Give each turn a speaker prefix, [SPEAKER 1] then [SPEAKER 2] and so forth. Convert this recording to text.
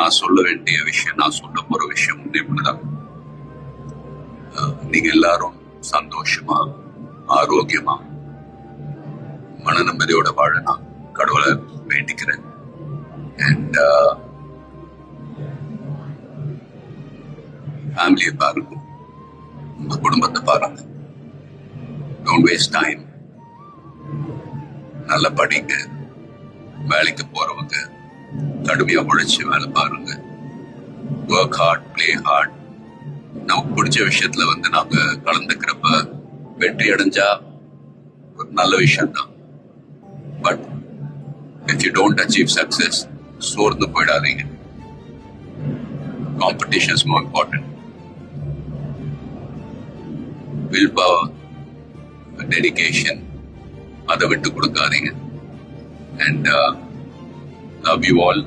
[SPEAKER 1] நான் சொல்ல வேண்டிய விஷயம், நான் சொல்ல போற விஷயம் இப்படிதான். நீங்க எல்லாரும் சந்தோஷமா, ஆரோக்கியமா, மன நிம்மதியோட வாழ நான் கடவுளை வேண்டிக்கிறேன். அண்ட் ஃபேமிலியை பாருங்க, உங்க குடும்பத்தை பாருங்க. Don't waste time. நல்லா படிங்க. வேலைக்கு போறவங்க கடுமையா உழைச்சு வேலை பாருங்க. Work hard, play hard. நமக்கு பிடிச்ச விஷயத்துல நாம கலந்துக்கிறப்ப வெற்றி அடைஞ்சா ஒரு நல்ல விஷயம் தான். But if you don't achieve success, சோர்ந்து போயிடாதீங்க. Competition is more important. Will power, dedication, அதை விட்டு கொடுக்காதீங்க. And love you all.